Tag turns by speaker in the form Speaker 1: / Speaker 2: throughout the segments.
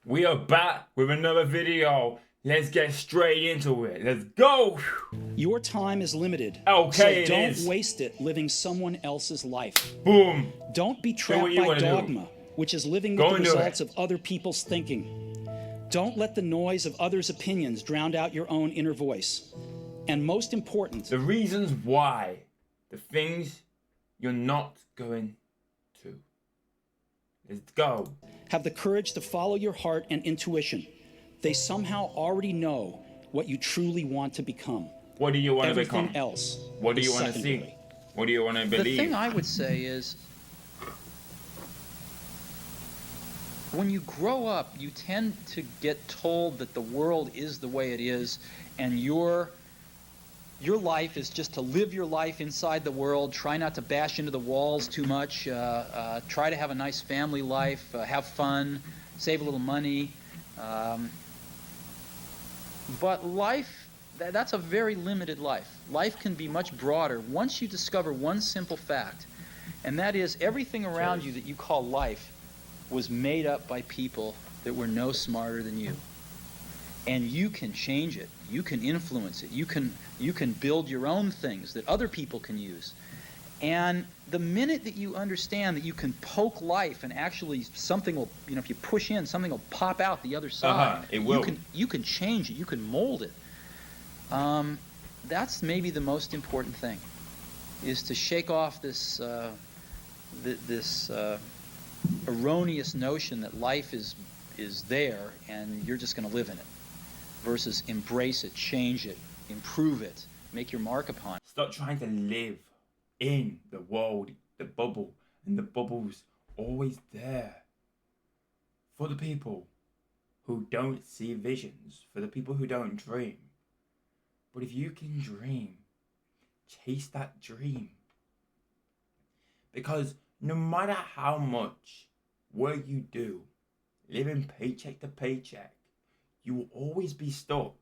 Speaker 1: We are back with another video. Let's get straight into it. Let's go.
Speaker 2: Your time is limited.
Speaker 1: Okay,
Speaker 2: so don't waste it living someone else's life.
Speaker 1: Boom.
Speaker 2: Don't be trapped by dogma, which is living with the results of other people's thinking. Don't let the noise of others' opinions drown out your own inner voice. And most important,
Speaker 1: the reasons why, the things you're not going to. Let's go.
Speaker 2: Have the courage to follow your heart and intuition. They somehow already know what you truly want to become.
Speaker 1: What do you want to become?
Speaker 2: Everything else.
Speaker 1: What do you want to see? What do you want to believe?
Speaker 3: The thing I would say is, when you grow up, you tend to get told that the world is the way it is, and your life is just to live your life inside the world, try not to bash into the walls too much, try to have a nice family life, have fun, save a little money. But life, that's a very limited life. Life can be much broader once you discover one simple fact, and that is everything around you that you call life was made up by people that were no smarter than you. And you can change it. You can influence it. You can build your own things that other people can use. And the minute that you understand that you can poke life and actually something will, if you push in, something will pop out the other side.
Speaker 1: It will.
Speaker 3: You can change it. You can mold it. That's maybe the most important thing, is to shake off this erroneous notion that life is there and you're just going to live in it, versus embrace it, change it, improve it, make your mark upon it.
Speaker 1: Stop trying to live in the world, the bubble, and the bubble's always there for the people who don't see visions, for the people who don't dream. But if you can dream, chase that dream. Because no matter how much work you do, living paycheck to paycheck, you will always be stuck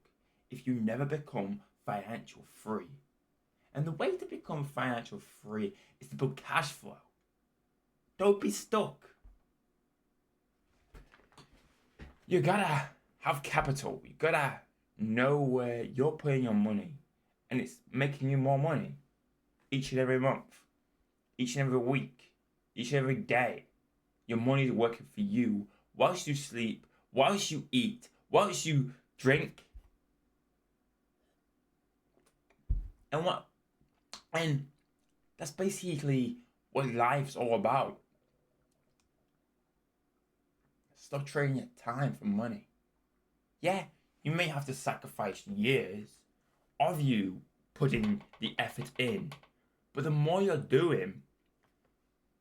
Speaker 1: if you never become financial free. And the way to become financial free is to build cash flow. Don't be stuck. You gotta have capital. You gotta know where you're putting your money, and it's making you more money each and every month, each and every week, each and every day. Your money is working for you whilst you sleep, whilst you eat, whilst you drink. And that's basically what life's all about. Stop trading your time for money. Yeah, you may have to sacrifice years of you putting the effort in, but the more you're doing,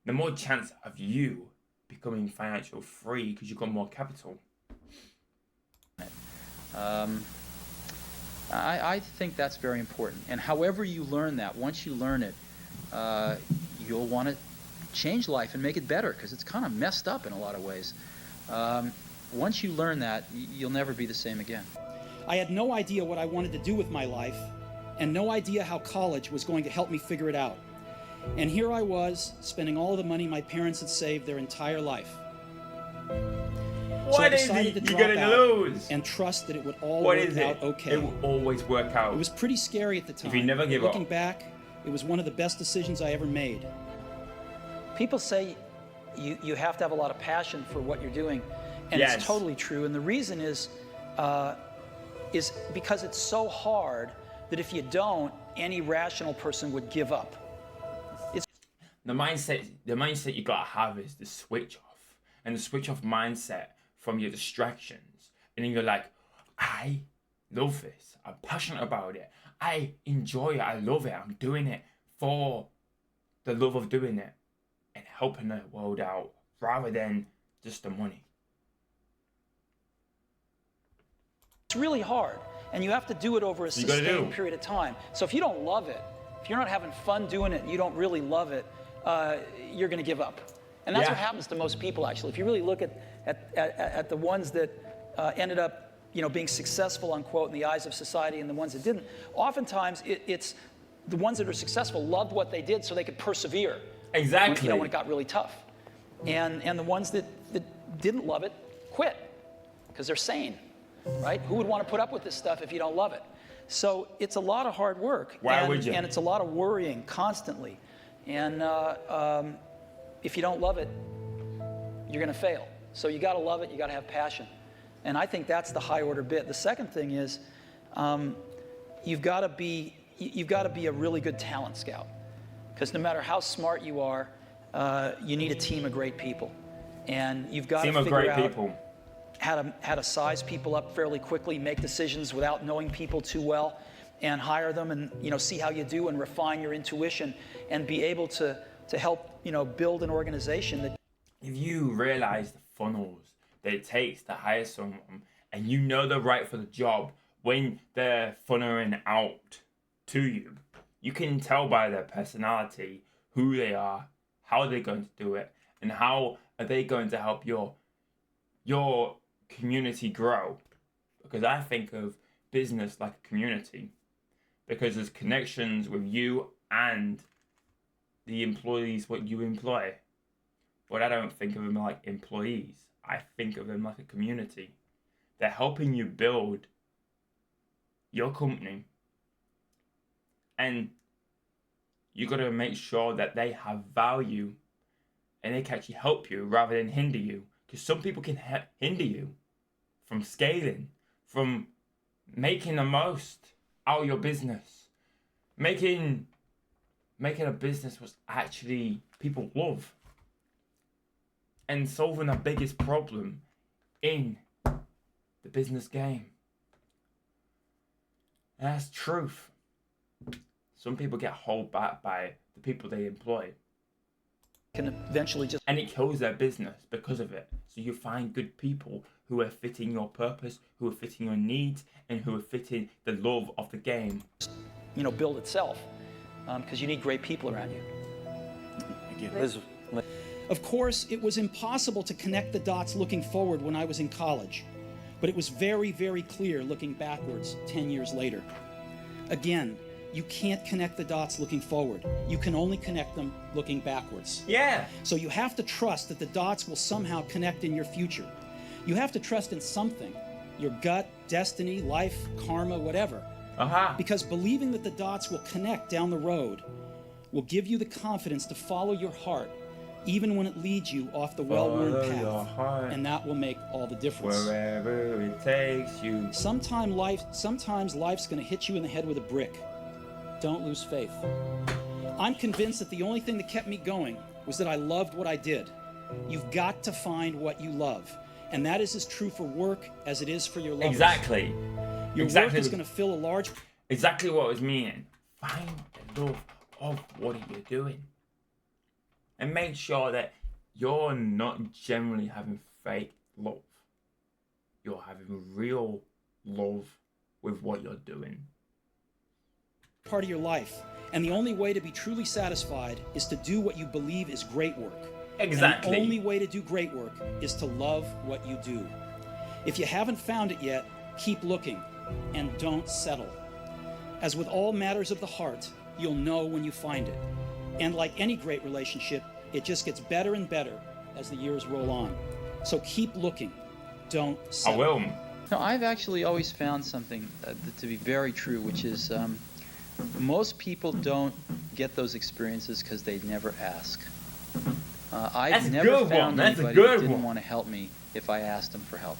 Speaker 1: the more chance of you becoming financial free because you've got more capital.
Speaker 3: I think that's very important. And however you learn that, once you learn it, you'll want to change life and make it better, because it's kind of messed up in a lot of ways. Once you learn that, you'll never be the same again.
Speaker 2: I had no idea what I wanted to do with my life, and no idea how college was going to help me figure it out. And here I was, spending all of the money my parents had saved their entire life. So I decided to drop out and trust that it would all work out okay.
Speaker 1: It will always work out.
Speaker 2: It was pretty scary at the time.
Speaker 1: If you never give up.
Speaker 2: Looking back, it was one of the best decisions I ever made. People say you have to have a lot of passion for what you're doing, and it's totally true. And the reason is because it's so hard that if you don't, any rational person would give up.
Speaker 1: The mindset you gotta have is the switch off, and the switch off mindset from your distractions, and then you're like, I love this, I'm passionate about it, I enjoy it, I love it, I'm doing it for the love of doing it and helping the world out rather than just the money.
Speaker 2: It's really hard, and you have to do it over a sustained period of time. So if you don't love it, if you're not having fun doing it and you don't really love it, you're going to give up. And that's what happens to most people, actually. If you really look at the ones that ended up, being successful, unquote, in the eyes of society, and the ones that didn't, oftentimes it's the ones that are successful loved what they did so they could persevere.
Speaker 1: Exactly.
Speaker 2: When it got really tough. And the ones that didn't love it quit. because they're sane, right? Who would want to put up with this stuff if you don't love it? So it's a lot of hard work.
Speaker 1: Why would you?
Speaker 2: And it's a lot of worrying constantly. And if you don't love it, you're going to fail. So you got to love it. You got to have passion. And I think that's the high order bit. The second thing is you've got to be a really good talent scout, because no matter how smart you are, you need a team of great people, and you've got to figure out how to size people up fairly quickly, make decisions without knowing people too well, and hire them, and see how you do, and refine your intuition, and be able to help build an organization that.
Speaker 1: If you realize the funnels that it takes to hire someone, and you know they're right for the job when they're funneling out to you, you can tell by their personality who they are, how they're going to do it, and how are they going to help your community grow. Because I think of business like a community, because there's connections with you and the employees what you employ. But I don't think of them like employees. I think of them like a community. They're helping you build your company, and you got to make sure that they have value and they can actually help you rather than hinder you. Because some people can hinder you from scaling, from making the most out of your business, making a business was actually people love, and solving the biggest problem in the business game. And that's truth. Some people get held back by the people they employ.
Speaker 2: Can eventually just.
Speaker 1: And it kills their business because of it. So you find good people who are fitting your purpose, who are fitting your needs, and who are fitting the love of the game.
Speaker 2: Build itself, because you need great people around you.
Speaker 4: Of course, it was impossible to connect the dots looking forward when I was in college, but it was very, very clear looking backwards 10 years later. Again, you can't connect the dots looking forward. You can only connect them looking backwards.
Speaker 1: Yeah.
Speaker 4: So you have to trust that the dots will somehow connect in your future. You have to trust in something, your gut, destiny, life, karma, whatever. Because believing that the dots will connect down the road will give you the confidence to follow your heart, even when it leads you off the well-worn path. And that will make all the difference.
Speaker 1: Wherever it takes you.
Speaker 4: Sometimes life's going to hit you in the head with a brick. Don't lose faith. I'm convinced that the only thing that kept me going was that I loved what I did. You've got to find what you love. And that is as true for work as it is for your lovers.
Speaker 1: Exactly.
Speaker 4: Your work is going to fill a large...
Speaker 1: Exactly what I was meaning. Find the love of what you're doing. And make sure that you're not generally having fake love. You're having real love with what you're doing.
Speaker 4: Part of your life. And the only way to be truly satisfied is to do what you believe is great work.
Speaker 1: Exactly.
Speaker 4: And the only way to do great work is to love what you do. If you haven't found it yet, keep looking and don't settle. As with all matters of the heart, you'll know when you find it. And like any great relationship, it just gets better and better as the years roll on. So keep looking. Don't settle.
Speaker 1: I will.
Speaker 3: No, I've actually always found something to be very true, which is most people don't get those experiences because they never ask. I've never found anybody who didn't want to help me if I asked them for help.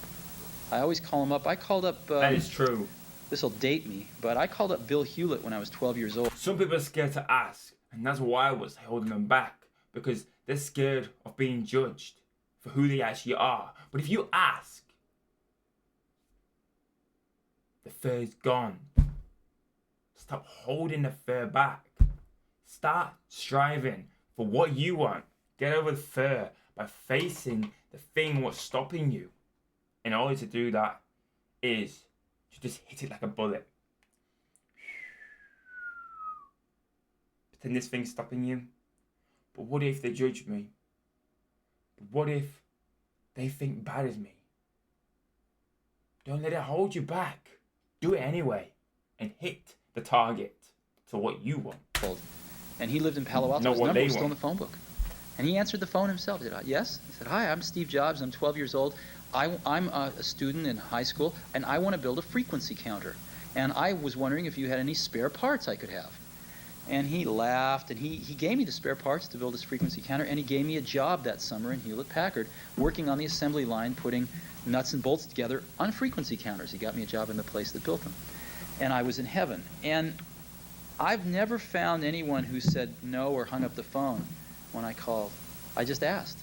Speaker 3: I always call them up. I called up...
Speaker 1: that is true.
Speaker 3: This will date me, but I called up Bill Hewlett when I was 12 years old.
Speaker 1: Some people are scared to ask, and that's why I was holding them back, because they're scared of being judged for who they actually are. But if you ask, the fear's gone. Stop holding the fear back. Start striving for what you want. Get over the fear by facing the thing what's stopping you. In order to do that is to just hit it like a bullet. Pretend this thing's stopping you. But what if they judge me? But what if they think bad of me? Don't let it hold you back. Do it anyway. And hit the target to what you want.
Speaker 3: And he lived in Palo Alto. His number was still in the phone book. And he answered the phone himself. He said, yes? He said, hi, I'm Steve Jobs. I'm 12 years old. I'm a student in high school, and I want to build a frequency counter. And I was wondering if you had any spare parts I could have. And he laughed, and he gave me the spare parts to build this frequency counter, and he gave me a job that summer in Hewlett-Packard, working on the assembly line, putting nuts and bolts together on frequency counters. He got me a job in the place that built them. And I was in heaven. And I've never found anyone who said no or hung up the phone when I called. I just asked.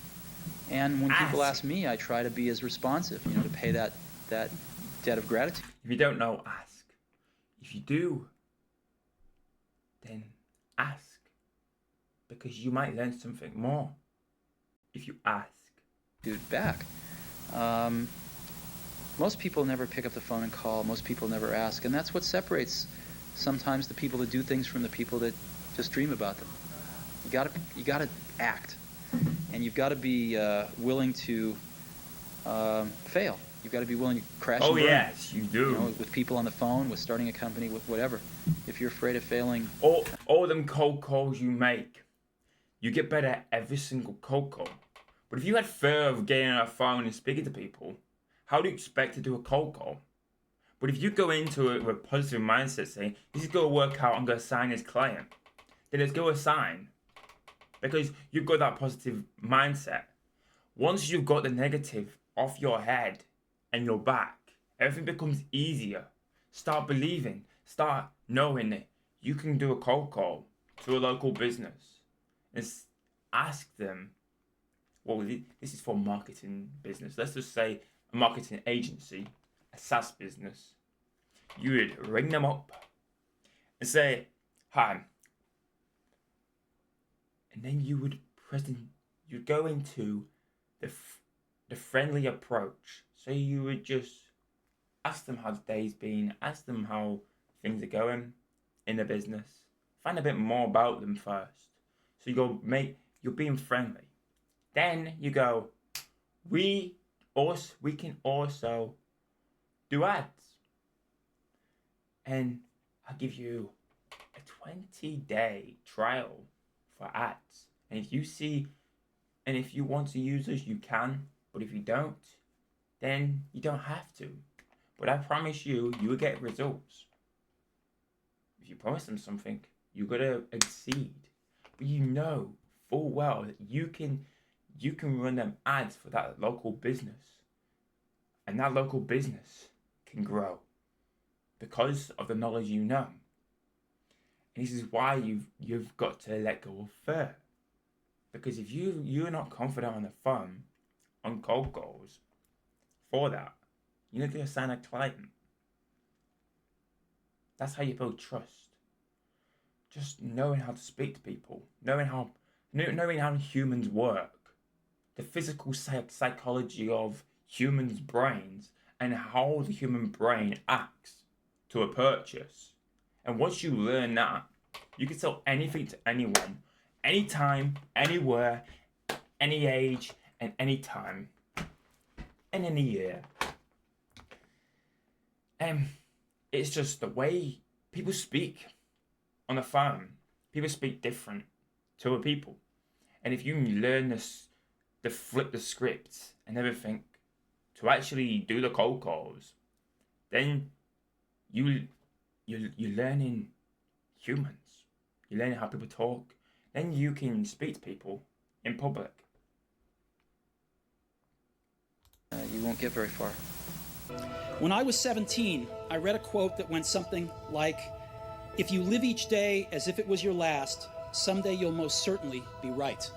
Speaker 3: And when people ask me, I try to be as responsive, you know, to pay that debt of gratitude.
Speaker 1: If you don't know, ask. If you do, then ask. Because you might learn something more if you ask.
Speaker 3: Dude, back. Most people never pick up the phone and call. Most people never ask. And that's what separates sometimes the people that do things from the people that just dream about them. You gotta act. And you've got to be willing to fail. You've got to be willing to crash and burn.
Speaker 1: Oh, yes, you do.
Speaker 3: You know, with people on the phone, with starting a company, with whatever. If you're afraid of failing...
Speaker 1: All them cold calls you make, you get better at every single cold call. But if you had fear of getting on a phone and speaking to people, how do you expect to do a cold call? But if you go into it with a positive mindset, saying, this is going to work out, I'm going to sign this client, then let's go assign. Because you've got that positive mindset. Once you've got the negative off your head and your back, everything becomes easier. Start believing, start knowing that you can do a cold call to a local business and ask them, well, this is for marketing business. Let's just say a marketing agency, a SaaS business. You would ring them up and say, hi. And then you'd go into the friendly approach. So you would just ask them how the day's been, ask them how things are going in the business. Find a bit more about them first. So you're being friendly. Then you go, we can also do ads. And I'll give you a 20-day trial for ads. And if you want to use us, you can. But if you don't, then you don't have to. But I promise you will get results. If you promise them something, you've got to exceed. But you know full well that you can run them ads for that local business. And that local business can grow because of the knowledge you know. And this is why you've got to let go of fear. Because if you're not confident on the phone, on cold calls, for that, you're not going to sign a client. That's how you build trust. Just knowing how to speak to people, knowing how humans work, the physical psychology of humans' brains, and how the human brain acts to a purchase. And once you learn that, you can sell anything to anyone, anytime, anywhere, any age, and any time, and any year. And it's just the way people speak on the phone. People speak different to other people. And if you learn this, to flip the script and everything, to actually do the cold calls, then you're learning humans. You're learning how people talk. Then you can speak to people in public.
Speaker 3: You won't get very far.
Speaker 4: When I was 17, I read a quote that went something like, if you live each day as if it was your last, someday you'll most certainly be right.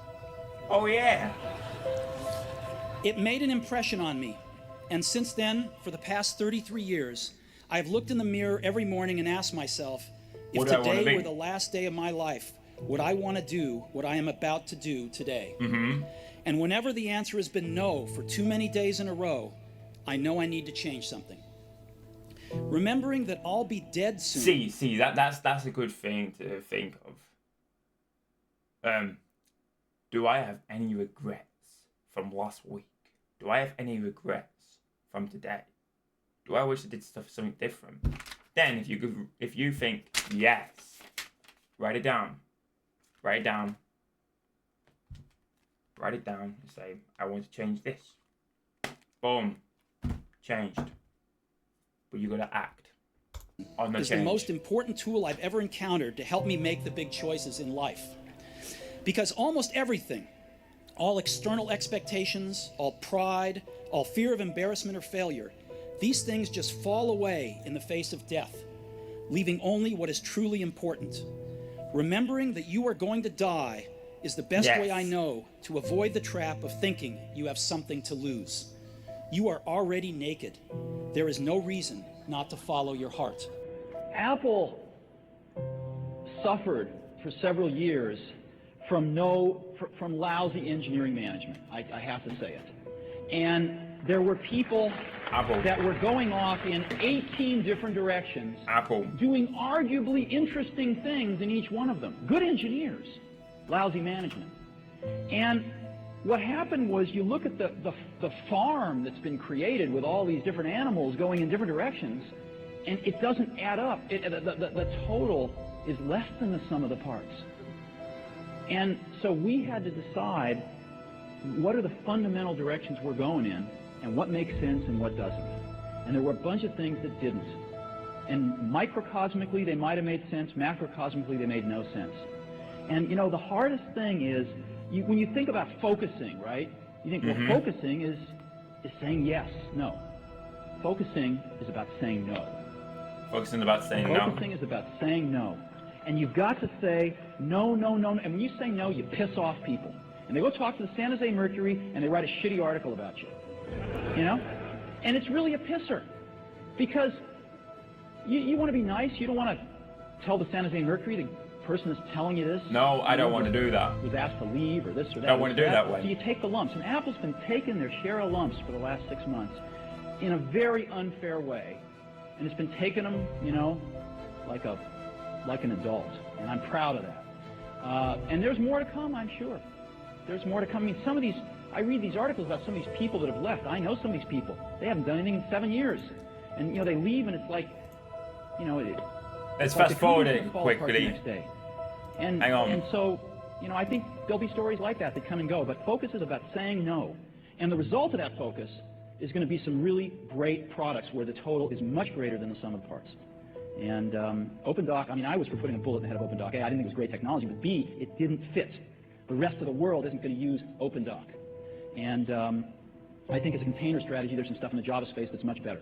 Speaker 1: Oh, yeah.
Speaker 4: It made an impression on me. And since then, for the past 33 years, I've looked in the mirror every morning and asked myself, if today were the last day of my life, would I want to do what I am about to do today? Mm-hmm. And whenever the answer has been no for too many days in a row, I know I need to change something. Remembering that I'll be dead soon.
Speaker 1: See, that's a good thing to think of. Do I have any regrets from last week? Do I have any regrets from today? Do I wish I did something different? Then, if you think yes, write it down. Write it down. Write it down and say, I want to change this. Boom. Changed. But you got to act on the
Speaker 4: change. Is the most important tool I've ever encountered to help me make the big choices in life. Because almost everything, all external expectations, all pride, all fear of embarrassment or failure, these things just fall away in the face of death, leaving only what is truly important. Remembering that you are going to die is the best way I know to avoid the trap of thinking you have something to lose. You are already naked. There is no reason not to follow your heart.
Speaker 3: Apple suffered for several years from lousy engineering management. I have to say it. And there were people that were going off in 18 different directions, doing arguably interesting things in each one of them. Good engineers, lousy management. And what happened was, you look at the farm that's been created with all these different animals going in different directions, and it doesn't add up. The total is less than the sum of the parts. And so we had to decide what are the fundamental directions we're going in, and what makes sense and what doesn't. And there were a bunch of things that didn't. And microcosmically, they might have made sense. Macrocosmically, they made no sense. And, you know, the hardest thing is, when you think about focusing, right? You think, well, focusing is saying yes, no. Focusing is about saying no.
Speaker 1: Focusing is about saying no.
Speaker 3: Focusing is about saying no. And you've got to say no, no, no. And when you say no, you piss off people. And they go talk to the San Jose Mercury, and they write a shitty article about you. You know? And it's really a pisser. Because you want to be nice. You don't want to tell the San Jose Mercury, the person that's telling you this.
Speaker 1: No, I don't want to do that.
Speaker 3: Was asked to leave or this or that.
Speaker 1: I don't want to do that way.
Speaker 3: So you take the lumps. And Apple's been taking their share of lumps for the last 6 months in a very unfair way. And it's been taking them, you know, like an adult. And I'm proud of that. And there's more to come, I'm sure. There's more to come. I mean, some of these, I read these articles about some of these people that have left. I know some of these people. They haven't done anything in 7 years. And, you know, they leave, and it's like, you know,
Speaker 1: let's fast forward it quickly.
Speaker 3: Next day. And,
Speaker 1: hang on.
Speaker 3: And so, you know, I think there'll be stories like that that come and go. But focus is about saying no. And the result of that focus is going to be some really great products where the total is much greater than the sum of the parts. And OpenDoc, I mean, I was for putting a bullet in the head of OpenDoc. A, I didn't think it was great technology, but B, it didn't fit. The rest of the world isn't going to use OpenDoc. And I think as a container strategy, there's some stuff in the Java space that's much better.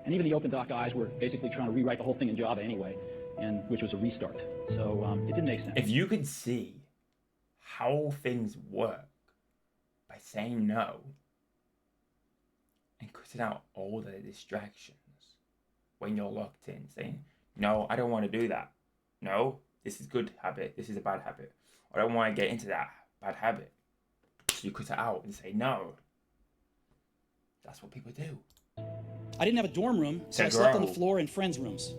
Speaker 3: And even the OpenDoc guys were basically trying to rewrite the whole thing in Java anyway, and which was a restart. So it didn't make sense.
Speaker 1: If you could see how things work by saying no and cutting out all the distractions when you're locked in, saying, no, I don't want to do that. No, this is a good habit. This is a bad habit. I don't want to get into that bad habit. So you cut it out and say no. That's what people do.
Speaker 4: I didn't have a dorm room, so I slept on the floor in friends' rooms.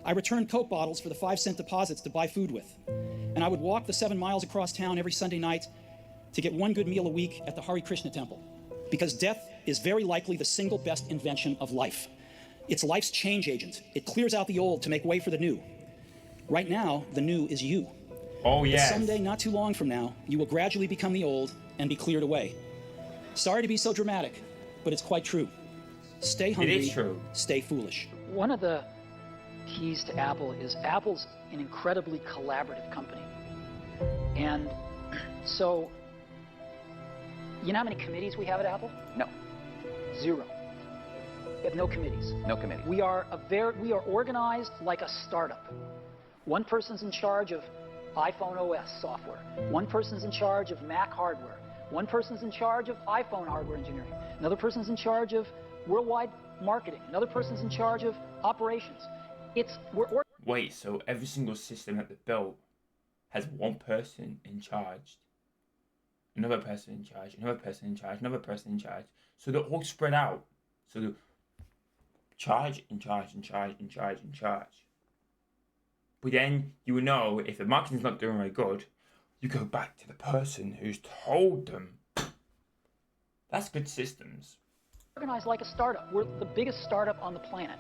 Speaker 4: I returned Coke bottles for the 5-cent deposits to buy food with. And I would walk the 7 miles across town every Sunday night to get one good meal a week at the Hare Krishna temple. Because death is very likely the single best invention of life. It's life's change agent. It clears out the old to make way for the new. Right now, the new is you.
Speaker 1: Oh, yes.
Speaker 4: But someday, not too long from now, you will gradually become the old and be cleared away. Sorry to be so dramatic, but it's quite true. Stay hungry.
Speaker 1: It is true.
Speaker 4: Stay foolish.
Speaker 2: One of the keys to Apple is Apple's an incredibly collaborative company. And so, you know how many committees we have at Apple?
Speaker 5: No.
Speaker 2: 0. We have no committees.
Speaker 5: No committees.
Speaker 2: We are organized like a startup. One person's in charge of iPhone OS software. One person's in charge of Mac hardware. One person's in charge of iPhone hardware engineering. Another person's in charge of worldwide marketing. Another person's in charge of operations.
Speaker 1: Wait, so every single system that they built has one person in charge, another person in charge, another person in charge, another person in charge. So they're all spread out. So they're charge, in charge, in charge, in charge, in charge. But then you will know if the marketing's not doing very good, you go back to the person who's told them. That's good systems.
Speaker 2: Organized like a startup. We're the biggest startup on the planet.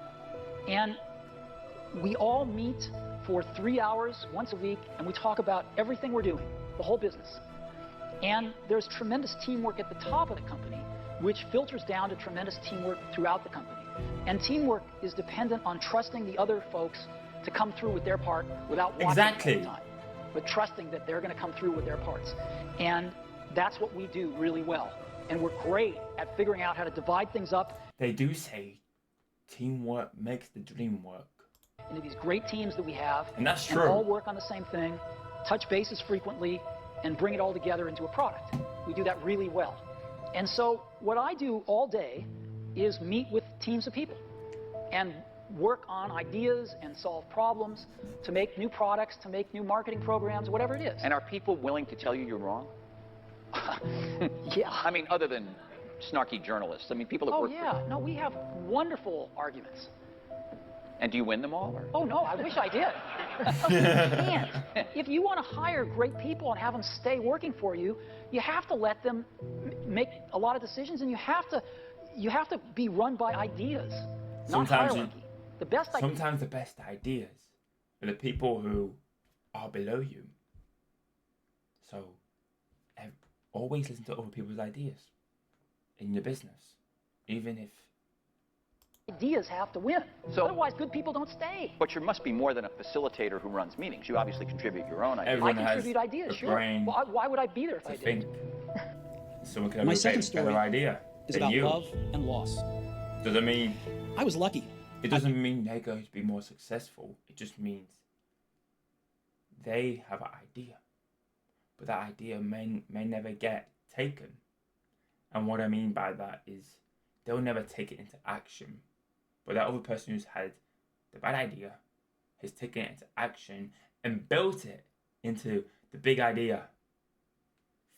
Speaker 2: And we all meet for 3 hours once a week, and we talk about everything we're doing, the whole business. And there's tremendous teamwork at the top of the company, which filters down to tremendous teamwork throughout the company. And teamwork is dependent on trusting the other folks to come through with their part without watching all the time, but trusting that they're going to come through with their parts. And that's what we do really well. And we're great at figuring out how to divide things up.
Speaker 1: They do say teamwork makes the dream work.
Speaker 2: Into these great teams that we have.
Speaker 1: And that's true.
Speaker 2: And all work on the same thing, touch bases frequently, and bring it all together into a product. We do that really well. And so what I do all day is meet with teams of people and work on ideas and solve problems to make new products, to make new marketing programs, whatever it is.
Speaker 5: And are people willing to tell you you're wrong?
Speaker 2: Yeah.
Speaker 5: I mean, other than snarky journalists. I mean, people that work
Speaker 2: yeah. No, we have wonderful arguments.
Speaker 5: And do you win them all? Or?
Speaker 2: Oh, no, I wish I did. You can't. If you want to hire great people and have them stay working for you, you have to let them make a lot of decisions, and you have to be run by ideas, not hierarchy.
Speaker 1: Sometimes the best ideas are the people who are below you. So always listen to other people's ideas in your business, even if
Speaker 2: ideas have to win.
Speaker 5: So,
Speaker 2: otherwise, good people don't stay.
Speaker 5: But you must be more than a facilitator who runs meetings. You obviously contribute your own ideas.
Speaker 1: Everyone
Speaker 2: I contribute ideas, sure. Why would I be there if I didn't?
Speaker 1: Someone can have a better idea
Speaker 4: is
Speaker 1: than
Speaker 4: about
Speaker 1: you.
Speaker 4: love and loss.
Speaker 1: Doesn't mean
Speaker 4: I was lucky.
Speaker 1: It doesn't mean they're going to be more successful. It just means they have an idea, but that idea may never get taken. And what I mean by that is they'll never take it into action. But that other person who's had the bad idea has taken it into action and built it into the big idea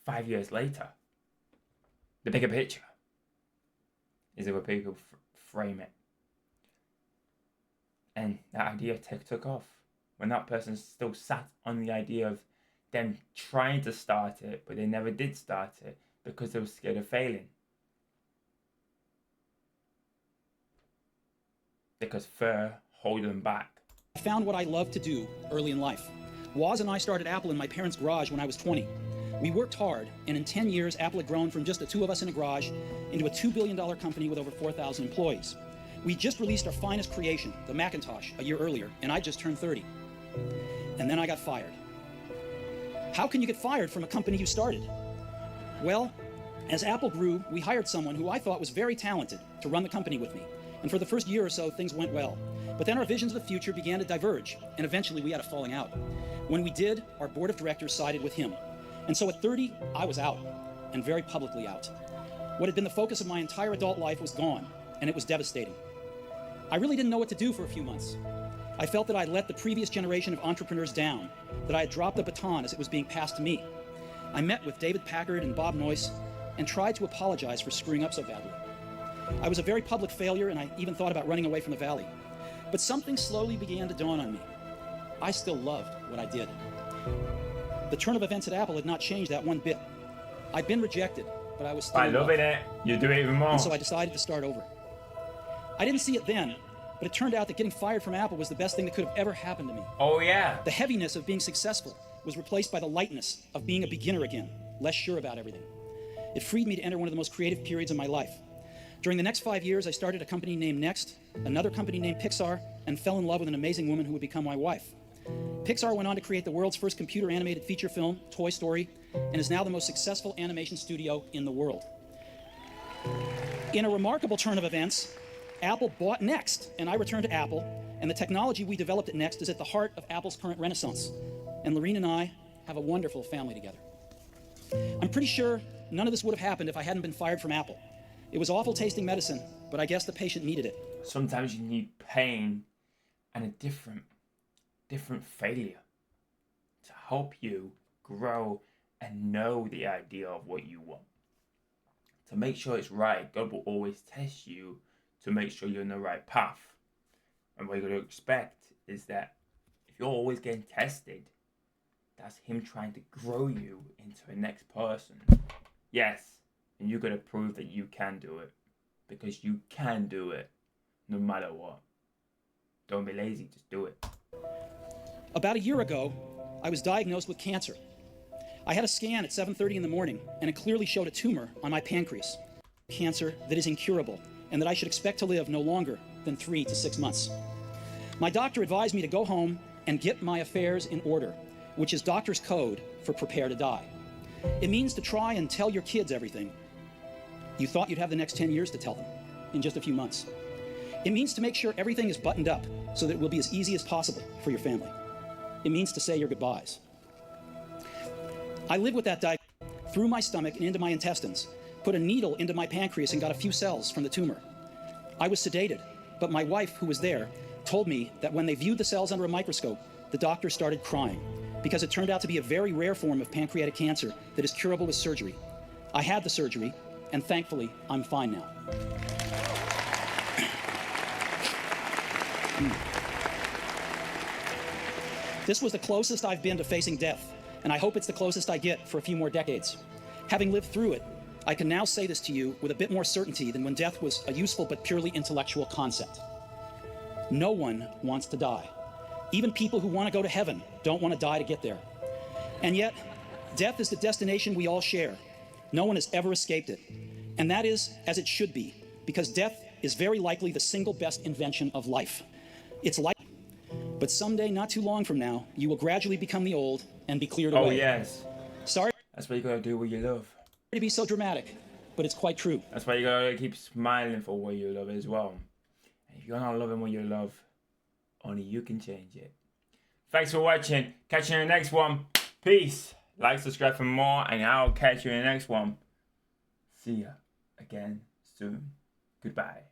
Speaker 1: 5 years later. The bigger picture is the way people frame it. And that idea took off when that person still sat on the idea of them trying to start it, but they never did start it because they were scared of failing. Because fear held them back.
Speaker 4: I found what I loved to do early in life. Woz and I started Apple in my parents' garage when I was 20. We worked hard, and in 10 years, Apple had grown from just the two of us in a garage into a $2 billion company with over 4,000 employees. We just released our finest creation, the Macintosh, a year earlier, and I just turned 30. And then I got fired. How can you get fired from a company you started? Well, as Apple grew, we hired someone who I thought was very talented to run the company with me. And for the first year or so, things went well. But then our visions of the future began to diverge, and eventually we had a falling out. When we did, our board of directors sided with him. And so at 30, I was out, and very publicly out. What had been the focus of my entire adult life was gone, and it was devastating. I really didn't know what to do for a few months. I felt that I'd let the previous generation of entrepreneurs down, that I had dropped the baton as it was being passed to me. I met with David Packard and Bob Noyce and tried to apologize for screwing up so badly. I was a very public failure, and I even thought about running away from the Valley. But something slowly began to dawn on me. I still loved what I did. The turn of events at Apple had not changed that one bit. I'd been rejected, but I was still in love.
Speaker 1: I love it. You do it even more.
Speaker 4: And so I decided to start over. I didn't see it then, but it turned out that getting fired from Apple was the best thing that could have ever happened to me.
Speaker 1: Oh, yeah.
Speaker 4: The heaviness of being successful was replaced by the lightness of being a beginner again, less sure about everything. It freed me to enter one of the most creative periods of my life. During the next 5 years, I started a company named Next, another company named Pixar, and fell in love with an amazing woman who would become my wife. Pixar went on to create the world's first computer-animated feature film, Toy Story, and is now the most successful animation studio in the world. In a remarkable turn of events, Apple bought Next, and I returned to Apple, and the technology we developed at Next is at the heart of Apple's current renaissance. And Lorene and I have a wonderful family together. I'm pretty sure none of this would have happened if I hadn't been fired from Apple. It was awful tasting medicine, but I guess the patient needed it.
Speaker 1: Sometimes you need pain and a different failure to help you grow and know the idea of what you want. To make sure it's right, God will always test you to make sure you're in the right path. And what you're going to expect is that if you're always getting tested, that's him trying to grow you into a next person. Yes, and you're going to prove that you can do it. Because you can do it, no matter what. Don't be lazy, just do it.
Speaker 4: About a year ago, I was diagnosed with cancer. I had a scan at 7:30 in the morning, and it clearly showed a tumor on my pancreas. cancer that is incurable and that I should expect to live no longer than 3 to 6 months. My doctor advised me to go home and get my affairs in order, which is doctor's code for prepare to die. It means to try and tell your kids everything you thought you'd have the next 10 years to tell them in just a few months. It means to make sure everything is buttoned up so that it will be as easy as possible for your family. It means to say your goodbyes. I lived with that diagnosis through my stomach and into my intestines, put a needle into my pancreas and got a few cells from the tumor. I was sedated, but my wife, who was there, told me that when they viewed the cells under a microscope, the doctor started crying because it turned out to be a very rare form of pancreatic cancer that is curable with surgery. I had the surgery, and thankfully, I'm fine now. This was the closest I've been to facing death, and I hope it's the closest I get for a few more decades. Having lived through it, I can now say this to you with a bit more certainty than when death was a useful but purely intellectual concept. No one wants to die. Even people who want to go to heaven don't want to die to get there. And yet, death is the destination we all share. No one has ever escaped it. And that is as it should be, because death is very likely the single best invention of life. It's like, but someday, not too long from now, you will gradually become the old and be cleared away.
Speaker 1: Oh, yes.
Speaker 4: Sorry.
Speaker 1: That's what you gotta do what you love.
Speaker 4: To be so dramatic, but it's quite true.
Speaker 1: That's why you gotta keep smiling for what you love as well. And if you're not loving what you love, only you can change it. Thanks for watching. Catch you in the next one. Peace. Like, subscribe for more, and I'll catch you in the next one. See ya again soon. Goodbye.